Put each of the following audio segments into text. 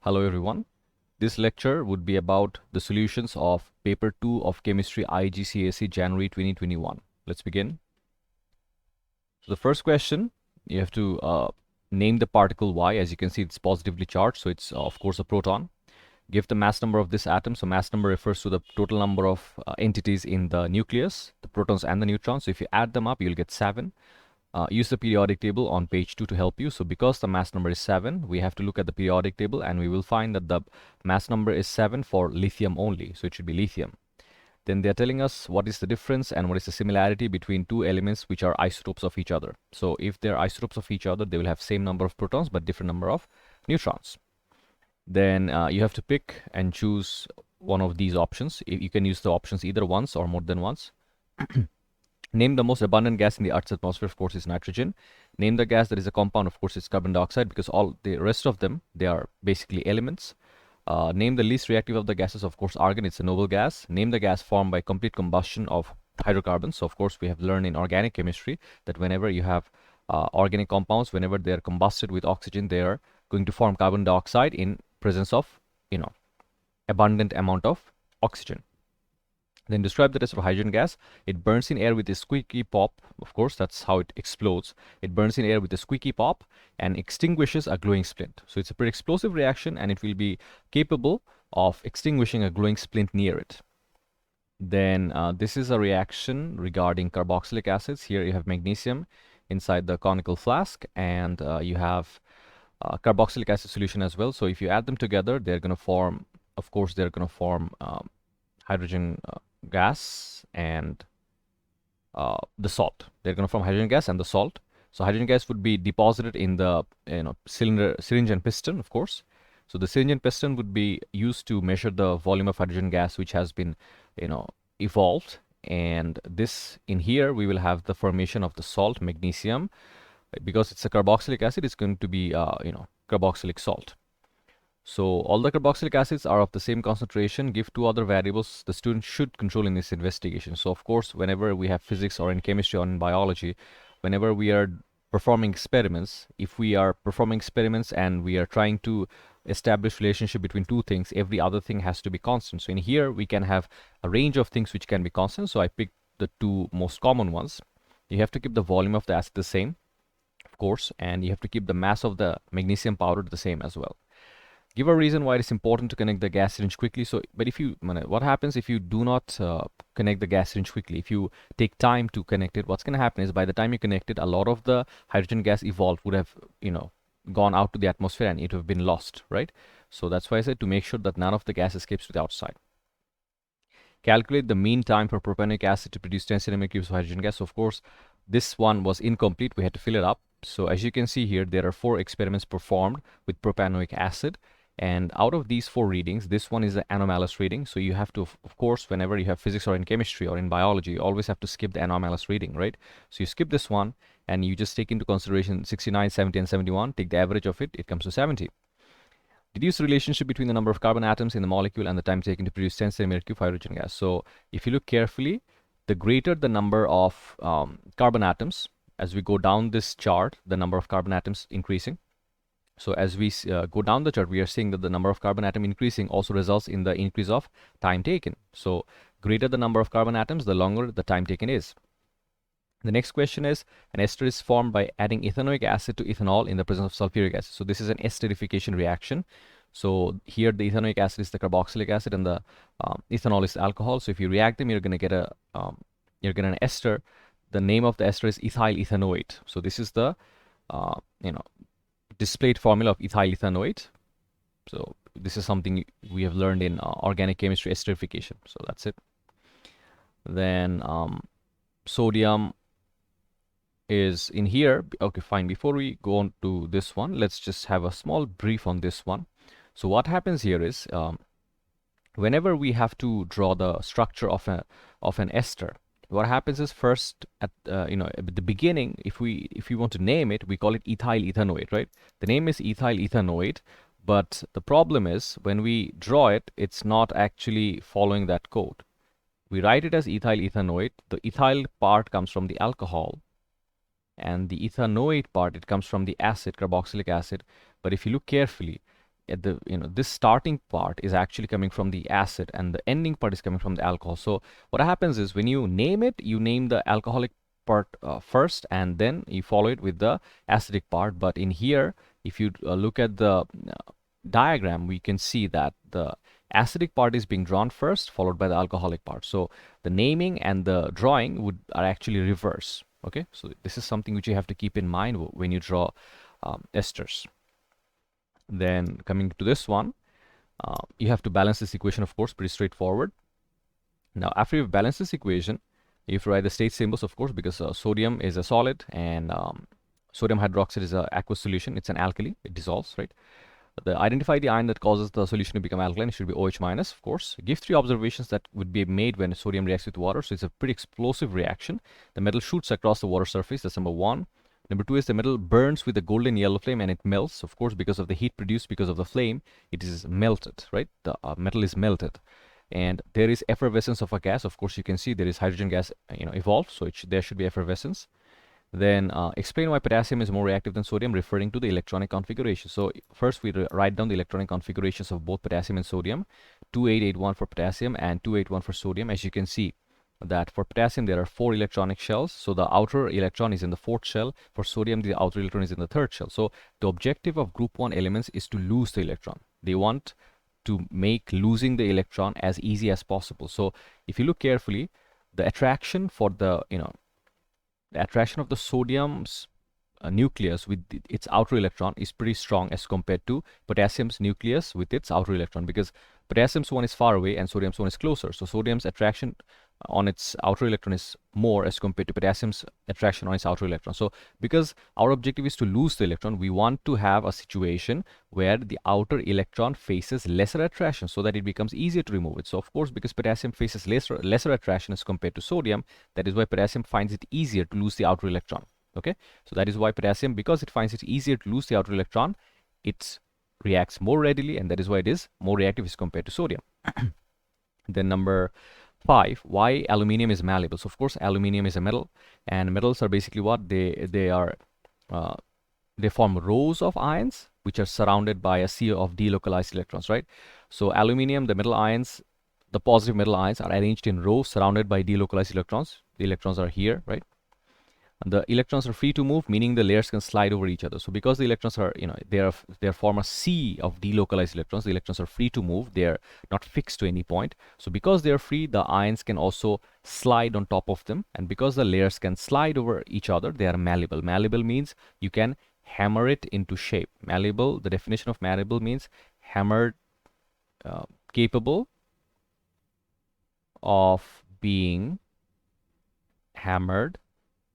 Hello everyone. This lecture would be about the solutions of paper 2 of chemistry IGCSE January 2021. Let's begin. So the first question, you have to name the particle Y. As you can see, it's positively charged, so it's of course a proton. Give the mass number of this atom. So mass number refers to the total number of entities in the nucleus, the protons and the neutrons. So if you add them up, you'll get 7. Use the periodic table on page 2 to help you. So because the mass number is 7, we have to look at the periodic table, and we will find that the mass number is 7 for lithium only. So it should be lithium. Then they're telling us what is the difference and what is the similarity between two elements which are isotopes of each other. So if they're isotopes of each other, they will have same number of protons but different number of neutrons. Then you have to pick and choose one of these options. You can use the options either once or more than once. Name the most abundant gas in the Earth's atmosphere, of course, is nitrogen. Name the gas that is a compound, of course, it's carbon dioxide, because all the rest of them, they are basically elements. Name the least reactive of the gases, of course, argon, it's a noble gas. Name the gas formed by complete combustion of hydrocarbons. So, of course, we have learned in organic chemistry that whenever you have organic compounds, whenever they are combusted with oxygen, they are going to form carbon dioxide in presence of, abundant amount of oxygen. Then describe the test of hydrogen gas. It burns in air with a squeaky pop. Of course, that's how it explodes. It burns in air with a squeaky pop and extinguishes a glowing splint. So it's a pretty explosive reaction, and it will be capable of extinguishing a glowing splint near it. Then this is a reaction regarding carboxylic acids. Here you have magnesium inside the conical flask, and you have carboxylic acid solution as well. So if you add them together, they're going to form, of course, they're going to form hydrogen gas and the salt. They're going to form hydrogen gas and the salt. So hydrogen gas would be deposited in the syringe and piston, of course. So the syringe and piston would be used to measure the volume of hydrogen gas which has been evolved. And this in here we will have the formation of the salt magnesium. Because it's a carboxylic acid, it's going to be carboxylic salt. So all the carboxylic acids are of the same concentration. Give two other variables the student should control in this investigation. So of course, whenever we have physics or in chemistry or in biology, whenever we are performing experiments, if we are performing experiments and we are trying to establish relationship between two things, every other thing has to be constant. So in here we can have a range of things which can be constant. So I picked the two most common ones. You have to keep the volume of the acid the same, of course, and you have to keep the mass of the magnesium powder the same as well. Give a reason why it is important to connect the gas syringe quickly. So, but what happens if you do not connect the gas syringe quickly? If you take time to connect it, what's going to happen is by the time you connect it, a lot of the hydrogen gas evolved would have, gone out to the atmosphere and it would have been lost, right? So that's why I said to make sure that none of the gas escapes to the outside. Calculate the mean time for propanoic acid to produce 10 centimeter cubes of hydrogen gas. So of course, this one was incomplete. We had to fill it up. So as you can see here, there are 4 experiments performed with propanoic acid. And out of these 4 readings, this one is the anomalous reading. So you have to, of course, whenever you have physics or in chemistry or in biology, you always have to skip the anomalous reading, right? So you skip this one and you just take into consideration 69, 70, and 71. Take the average of it, it comes to 70. Deduce the relationship between the number of carbon atoms in the molecule and the time taken to produce 10 centimeter cube hydrogen gas. So if you look carefully, the greater the number of carbon atoms, as we go down this chart, the number of carbon atoms increasing. So as we go down the chart, we are seeing that the number of carbon atom increasing also results in the increase of time taken. So greater the number of carbon atoms, the longer the time taken is. The next question is, an ester is formed by adding ethanoic acid to ethanol in the presence of sulfuric acid. So this is an esterification reaction. So here the ethanoic acid is the carboxylic acid and the ethanol is the alcohol. So if you react them, you're going to get an ester. The name of the ester is ethyl ethanoate. So this is the displayed formula of ethyl ethanoate. So this is something we have learned in organic chemistry, esterification. So that's it. Then sodium is in here. Okay, fine. Before we go on to this one, let's just have a small brief on this one. So what happens here is whenever we have to draw the structure of an ester, what happens is first at the beginning, if we want to name it, we call it ethyl ethanoate, right? The name is ethyl ethanoate, but the problem is when we draw it, it's not actually following that code. We write it as ethyl ethanoate. The ethyl part comes from the alcohol, and the ethanoate part, it comes from the acid, carboxylic acid. But if you look carefully, at the, this starting part is actually coming from the acid and the ending part is coming from the alcohol. So what happens is when you name it, you name the alcoholic part first and then you follow it with the acidic part. But in here, if you look at the diagram, we can see that the acidic part is being drawn first, followed by the alcoholic part. So the naming and the drawing are actually reverse. Okay, so this is something which you have to keep in mind when you draw esters. Then coming to this one, you have to balance this equation, of course, pretty straightforward. Now, after you've balanced this equation, you have to write the state symbols, of course, because sodium is a solid and sodium hydroxide is an aqueous solution. It's an alkali. It dissolves, right? Identify the ion that causes the solution to become alkaline. It should be OH minus, of course. Give 3 observations that would be made when sodium reacts with water. So it's a pretty explosive reaction. The metal shoots across the water surface. That's number 1. Number 2 is the metal burns with a golden yellow flame and it melts. Of course, because of the heat produced because of the flame, it is melted, right? The metal is melted. And there is effervescence of a gas. Of course, you can see there is hydrogen gas, evolved. So there should be effervescence. Then explain why potassium is more reactive than sodium, referring to the electronic configuration. So first we write down the electronic configurations of both potassium and sodium. 2881 for potassium and 281 for sodium. As you can see, that for potassium there are 4 electronic shells, so the outer electron is in the 4th shell. For sodium, the outer electron is in the 3rd shell. So the objective of group 1 elements is to lose the electron. They want to make losing the electron as easy as possible. So if you look carefully, the attraction for the attraction of the sodium's nucleus with its outer electron is pretty strong as compared to potassium's nucleus with its outer electron, because potassium's one is far away and sodium's one is closer. So sodium's attraction on its outer electron is more as compared to potassium's attraction on its outer electron. So because our objective is to lose the electron, we want to have a situation where the outer electron faces lesser attraction so that it becomes easier to remove it. So of course, because potassium faces lesser attraction as compared to sodium, that is why potassium finds it easier to lose the outer electron. Okay, so that is why potassium, because it finds it easier to lose the outer electron, it reacts more readily, and that is why it is more reactive as compared to sodium. Then number 5, why aluminium is malleable. So of course, aluminium is a metal, and metals are basically what they form rows of ions which are surrounded by a sea of delocalized electrons, right? So aluminium, the metal ions, the positive metal ions are arranged in rows surrounded by delocalized electrons. The electrons are here, right? And the electrons are free to move, meaning the layers can slide over each other. So because the electrons are, they form a sea of delocalized electrons, the electrons are free to move. They are not fixed to any point. So because they are free, the ions can also slide on top of them. And because the layers can slide over each other, they are malleable. Malleable means you can hammer it into shape. Malleable, the definition of malleable means hammered, capable of being hammered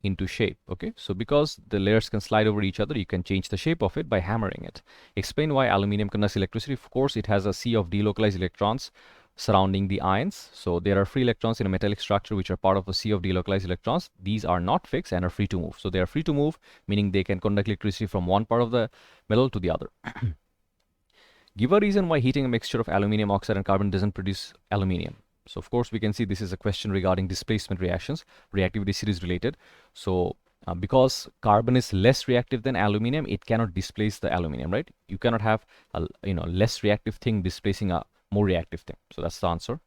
into shape. Okay, so because the layers can slide over each other, you can change the shape of it by hammering it. Explain why aluminium conducts electricity. Of course, it has a sea of delocalized electrons surrounding the ions. So there are free electrons in a metallic structure which are part of a sea of delocalized electrons. These are not fixed and are free to move. So they are free to move, meaning they can conduct electricity from one part of the metal to the other. Give a reason why heating a mixture of aluminium oxide and carbon doesn't produce aluminium. So of course, we can see this is a question regarding displacement reactions, reactivity series related. So because carbon is less reactive than aluminium, it cannot displace the aluminium, right? You cannot have a less reactive thing displacing a more reactive thing. So that's the answer.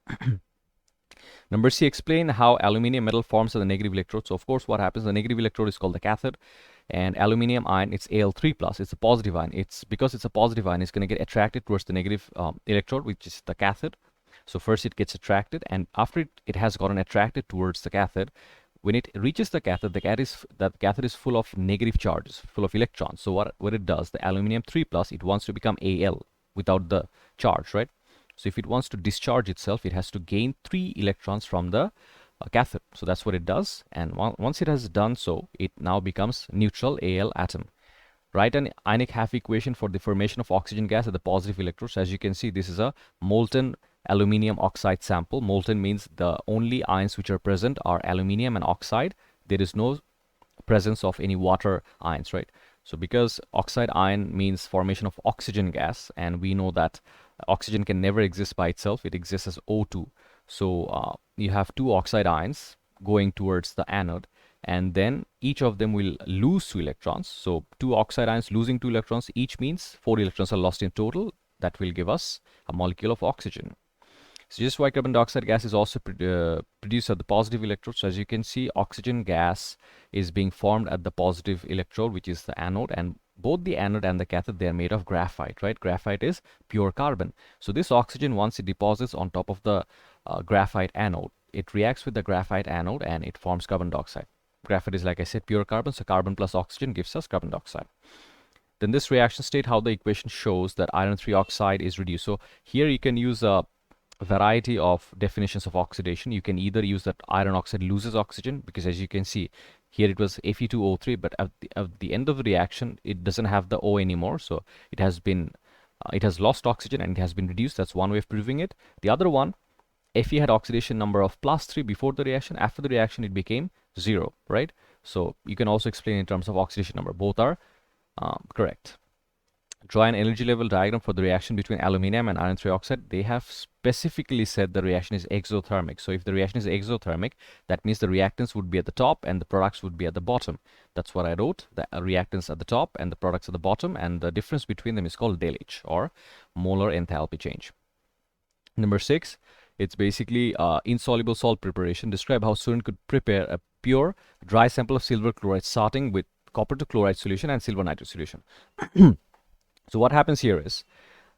Number C, explain how aluminium metal forms the negative electrode. So of course, what happens, the negative electrode is called the cathode, and aluminium ion, it's Al3+, it's a positive ion. It's because it's a positive ion, it's going to get attracted towards the negative electrode, which is the cathode. So first it gets attracted, and after it has gotten attracted towards the cathode, when it reaches the cathode, the cathode is full of negative charges, full of electrons. So what it does, the aluminium 3+, it wants to become Al without the charge, right? So if it wants to discharge itself, it has to gain 3 electrons from the cathode. So that's what it does, and once it has done so, it now becomes neutral Al atom. Write an ionic half equation for the formation of oxygen gas at the positive electrodes. As you can see, this is a molten aluminium oxide sample. Molten means the only ions which are present are aluminium and oxide. There is no presence of any water ions, right? So because oxide ion means formation of oxygen gas, and we know that oxygen can never exist by itself, it exists as O2. So you have 2 oxide ions going towards the anode, and then each of them will lose 2 electrons. So 2 oxide ions losing 2 electrons each means 4 electrons are lost in total. that will give us a molecule of oxygen. So just white carbon dioxide gas is also produced at the positive electrode. So as you can see, oxygen gas is being formed at the positive electrode, which is the anode, and both the anode and the cathode, they are made of graphite, right? Graphite is pure carbon. So this oxygen, once it deposits on top of the graphite anode, it reacts with the graphite anode and it forms carbon dioxide. Graphite is, like I said, pure carbon, so carbon plus oxygen gives us carbon dioxide. Then this reaction state, how the equation shows that iron 3 oxide is reduced. So here you can use a variety of definitions of oxidation. You can either use that iron oxide loses oxygen, because as you can see here it was Fe2O3, but at the end of the reaction it doesn't have the O anymore, so it has lost oxygen and it has been reduced. That's one way of proving it. The other one, Fe had oxidation number of +3 before the reaction. After the reaction it became 0, right? So you can also explain in terms of oxidation number. Both are correct. Draw an energy level diagram for the reaction between aluminium and iron 3 oxide. They have specifically said the reaction is exothermic. So if the reaction is exothermic, that means the reactants would be at the top and the products would be at the bottom. That's what I wrote. The reactants at the top and the products at the bottom, and the difference between them is called delH, or molar enthalpy change. Number 6, it's basically insoluble salt preparation. Describe how student could prepare a pure dry sample of silver chloride starting with copper to chloride solution and silver nitrate solution. So what happens here is,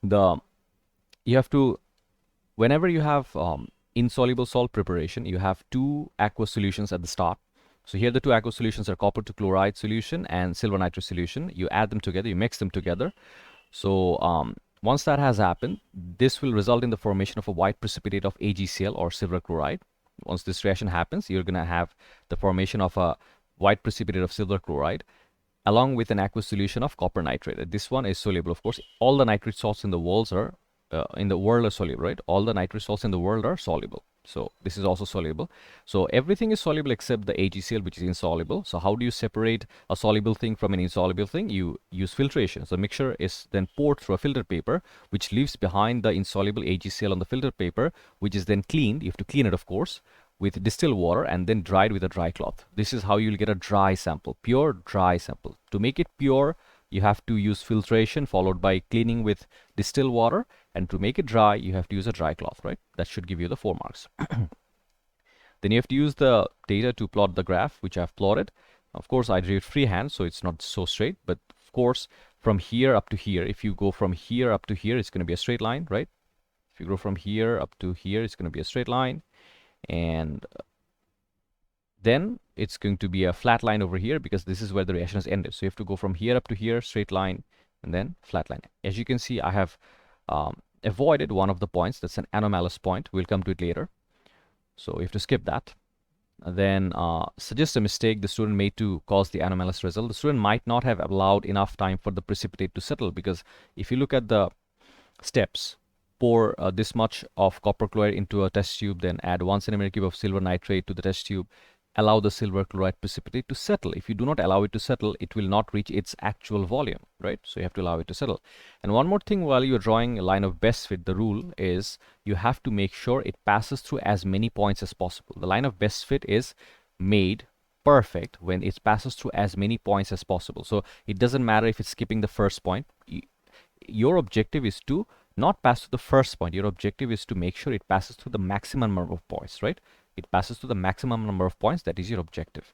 you have to, whenever you have insoluble salt preparation, you have two aqueous solutions at the start. So here the two aqueous solutions are copper to chloride solution and silver nitrate solution. You add them together, you mix them together. So once that has happened, this will result in the formation of a white precipitate of AgCl, or silver chloride. Once this reaction happens, you're going to have the formation of a white precipitate of silver chloride along with an aqueous solution of copper nitrate. This one is soluble, of course. All the nitrate salts in the world are soluble, right? All the nitrate salts in the world are soluble. So this is also soluble. So everything is soluble except the AgCl, which is insoluble. So how do you separate a soluble thing from an insoluble thing? You use filtration. So mixture is then poured through a filter paper, which leaves behind the insoluble AgCl on the filter paper, which is then cleaned. You have to clean it, of course, with distilled water and then dried with a dry cloth. This is how you'll get a dry sample, pure dry sample. To make it pure, you have to use filtration followed by cleaning with distilled water, and to make it dry, you have to use a dry cloth, right? That should give you the 4 marks. Then you have to use the data to plot the graph, which I've plotted. Of course, I drew it freehand, so it's not so straight, but of course, from here up to here, if you go from here up to here, it's going to be a straight line, right? If you go from here up to here, it's going to be a straight line. And then it's going to be a flat line over here, because this is where the reaction has ended. So you have to go from here up to here, straight line, and then flat line. As you can see, I have avoided one of the points. That's an anomalous point. We'll come to it later. So you have to skip that. Then suggest a mistake the student made to cause the anomalous result. The student might not have allowed enough time for the precipitate to settle, because if you look at the steps, pour this much of copper chloride into a test tube, then add 1 centimeter cube of silver nitrate to the test tube, allow the silver chloride precipitate to settle. If you do not allow it to settle, it will not reach its actual volume, right? So you have to allow it to settle. And one more thing, while you're drawing a line of best fit, the rule is you have to make sure it passes through as many points as possible. The line of best fit is made perfect when it passes through as many points as possible. So it doesn't matter if it's skipping the first point. Your objective is to not pass through the first point. Your objective is to make sure it passes through the maximum number of points, right? It passes through the maximum number of points. That is your objective.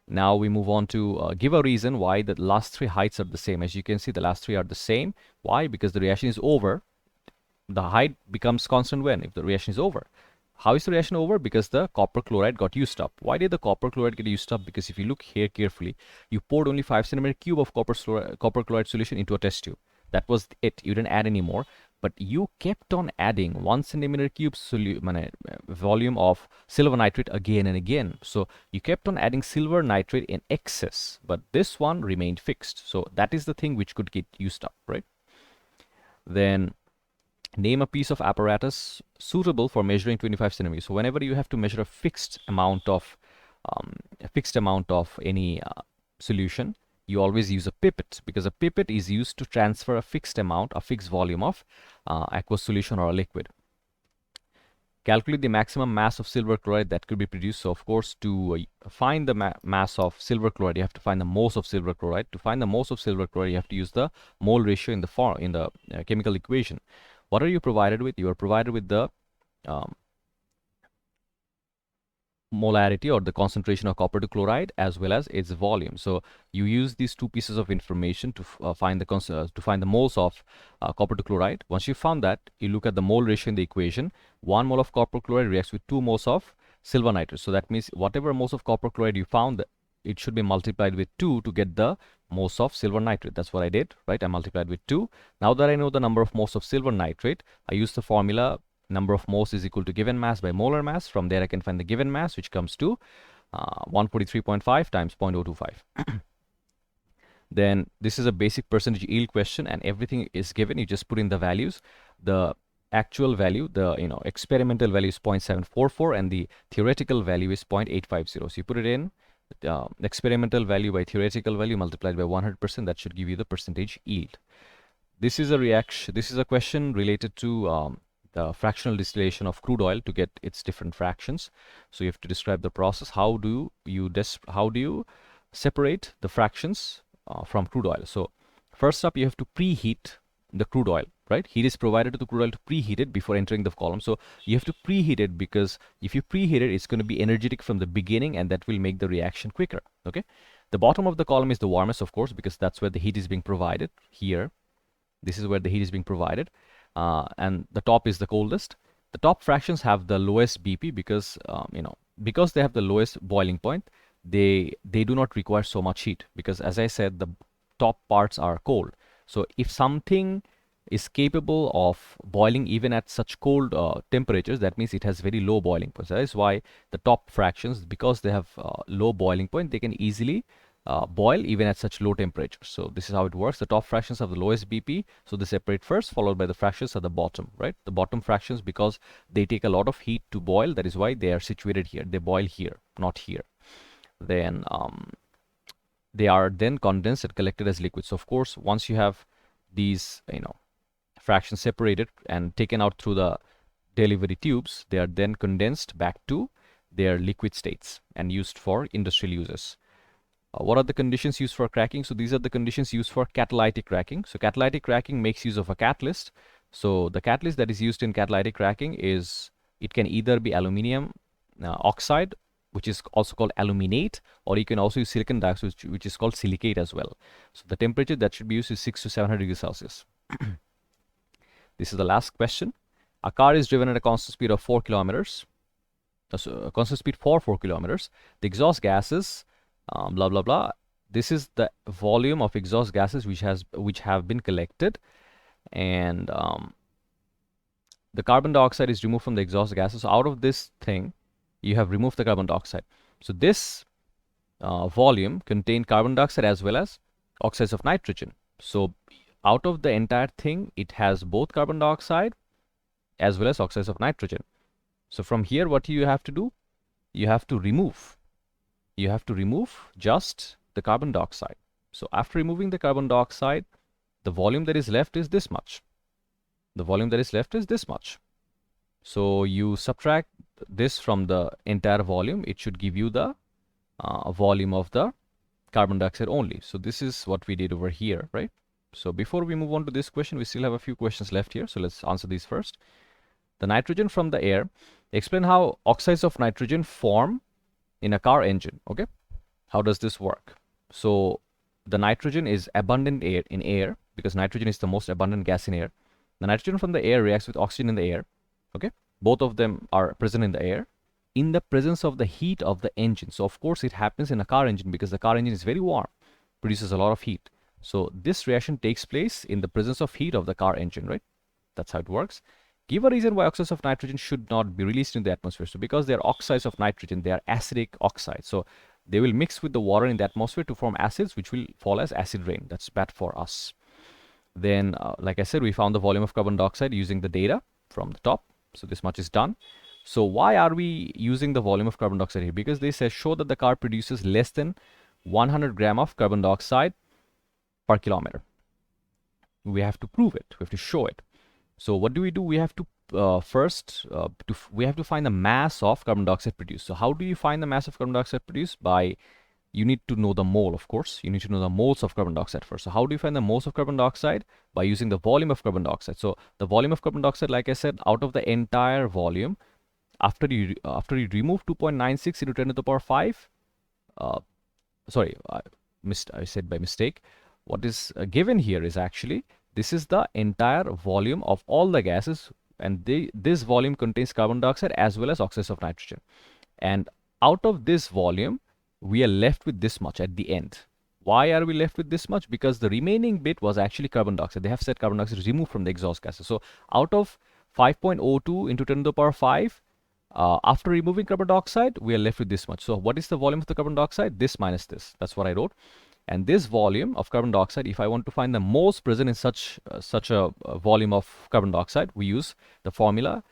Now we move on to give a reason why the last 3 heights are the same. As you can see, the last 3 are the same. Why? Because the reaction is over. The height becomes constant when? If the reaction is over. How is the reaction over? Because the copper chloride got used up. Why did the copper chloride get used up? Because if you look here carefully, you poured only 5 centimeter cube of copper chloride solution into a test tube. That was it. You didn't add any more, but you kept on adding 1 centimeter cube volume of silver nitrate again and again. So you kept on adding silver nitrate in excess, but this one remained fixed. So that is the thing which could get used up, right? Then name a piece of apparatus suitable for measuring 25 centimeters. So whenever you have to measure a fixed amount of any solution, you always use a pipette, because a pipette is used to transfer a fixed amount, a fixed volume of aqueous solution or a liquid. calculate the maximum mass of silver chloride that could be produced. So of course, to find the mass of silver chloride, you have to find the moles of silver chloride. To find the moles of silver chloride, you have to use the mole ratio in the chemical equation. What are you provided with? You are provided with the molarity or the concentration of copper to chloride as well as its volume. So you use these two pieces of information to find the moles of copper to chloride. Once you found that, you look at the mole ratio in the equation. 1 mole of copper chloride reacts with 2 moles of silver nitrate. So that means whatever moles of copper chloride you found, it should be multiplied with 2 to get the moles of silver nitrate. That's what I did, right? I multiplied with 2. Now that I know the number of moles of silver nitrate, I use the formula number of moles is equal to given mass by molar mass. From there I can find the given mass, which comes to 143.5 times 0.025. Then this is a basic percentage yield question, and everything is given. You just put in the values. The actual value, the experimental value is 0.744 and the theoretical value is 0.850. So you put it in experimental value by theoretical value multiplied by 100%. That should give you the percentage yield. This is a reaction. This is a question related to the fractional distillation of crude oil to get its different fractions. So you have to describe the process. How do you separate the fractions from crude oil? So first up, you have to preheat the crude oil, right? Heat is provided to the crude oil to preheat it before entering the column. So you have to preheat it, because if you preheat it, it's going to be energetic from the beginning, and that will make the reaction quicker. Okay. The bottom of the column is the warmest, of course, because that's where the heat is being provided. Here, this is where the heat is being provided. And the top is the coldest. The top fractions have the lowest BP because because they have the lowest boiling point, they do not require so much heat, because as I said, the top parts are cold. So if something is capable of boiling even at such cold temperatures, that means it has very low boiling point. So that is why the top fractions, because they have low boiling point, they can easily boil even at such low temperatures. So this is how it works. The top fractions have the lowest BP, so they separate first, followed by the fractions at the bottom, right? The bottom fractions, because they take a lot of heat to boil, that is why they are situated here. They boil here, not here. Then they are then condensed and collected as liquids. So of course, once you have these fractions separated and taken out through the delivery tubes, they are then condensed back to their liquid states and used for industrial uses. What are the conditions used for cracking? So these are the conditions used for catalytic cracking. So catalytic cracking makes use of a catalyst. So the catalyst that is used in catalytic cracking is, it can either be aluminium oxide, which is also called aluminate, or you can also use silicon dioxide, which is called silicate as well. So the temperature that should be used is 600 to 700 degrees Celsius. This is the last question. A car is driven at a constant speed of 4 kilometers. So constant speed for 4 kilometers. The exhaust gases, blah blah blah. This is the volume of exhaust gases which have been collected, and the carbon dioxide is removed from the exhaust gases. So out of this thing, you have removed the carbon dioxide. So this volume contained carbon dioxide as well as oxides of nitrogen. So out of the entire thing, it has both carbon dioxide as well as oxides of nitrogen. So from here, what you have to do, you have to remove just the carbon dioxide. So after removing the carbon dioxide, the volume that is left is this much. The volume that is left is this much. So you subtract this from the entire volume, it should give you the volume of the carbon dioxide only. So this is what we did over here, right? So before we move on to this question, we still have a few questions left here. So let's answer these first. The nitrogen from the air. Explain how oxides of nitrogen form in a car engine. Okay, how does this work? So the nitrogen is abundant in air, because nitrogen is the most abundant gas in air. The nitrogen from the air reacts with oxygen in the air. Okay, both of them are present in the air in the presence of the heat of the engine. So of course it happens in a car engine because the car engine is very warm, produces a lot of heat. So this reaction takes place in the presence of heat of the car engine, right? That's how it works. Give a reason why oxides of nitrogen should not be released into the atmosphere. So because they are oxides of nitrogen, they are acidic oxides. So they will mix with the water in the atmosphere to form acids, which will fall as acid rain. That's bad for us. Then, like I said, we found the volume of carbon dioxide using the data from the top. So this much is done. So why are we using the volume of carbon dioxide here? Because they say show that the car produces less than 100 gram of carbon dioxide per kilometer. We have to prove it. We have to show it. So what do? We have to we have to find the mass of carbon dioxide produced. So how do you find the mass of carbon dioxide produced? You need to know the mole, of course. You need to know the moles of carbon dioxide first. So how do you find the moles of carbon dioxide? By using the volume of carbon dioxide. So the volume of carbon dioxide, like I said, out of the entire volume, after you remove 2.96 into 10 to the power 5, sorry, I said by mistake. What is given here is actually, this is the entire volume of all the gases, and this volume contains carbon dioxide as well as oxides of nitrogen. And out of this volume, we are left with this much at the end. Why are we left with this much? Because the remaining bit was actually carbon dioxide. They have said carbon dioxide is removed from the exhaust gases. So out of 5.02 into 10 to the power 5, after removing carbon dioxide, we are left with this much. So what is the volume of the carbon dioxide? This minus this. That's what I wrote. And this volume of carbon dioxide, if I want to find the moles present in such a volume of carbon dioxide, we use the formula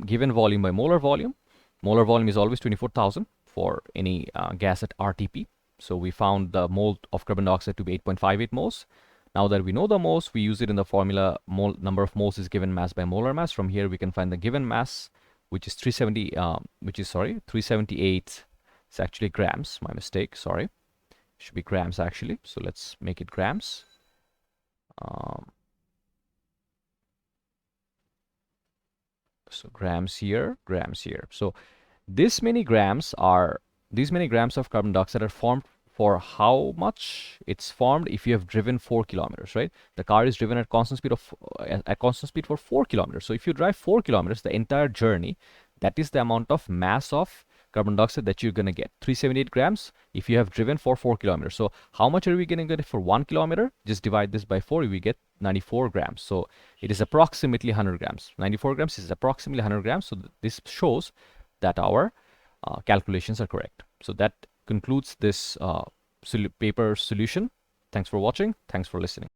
given volume by molar volume. Molar volume is always 24,000 for any gas at RTP. So we found the mole of carbon dioxide to be 8.58 moles. Now that we know the moles, we use it in the formula. Number of moles is given mass by molar mass. From here we can find the given mass, which is 378. It's actually grams. My mistake. Sorry, it should be grams actually. So let's make it grams. So grams here, grams here. So these many grams of carbon dioxide are formed. For how much? It's formed if you have driven 4 kilometers, right? The car is driven at constant speed for 4 kilometers. So if you drive 4 kilometers, the entire journey, that is the amount of mass of carbon dioxide that you're going to get. 378 grams if you have driven for 4 kilometers. So how much are we going to get for 1 kilometer? Just divide this by 4, we get 94 grams. So it is approximately 100 grams. 94 grams is approximately 100 grams. So this shows that our calculations are correct. So that concludes this paper solution. Thanks for watching. Thanks for listening.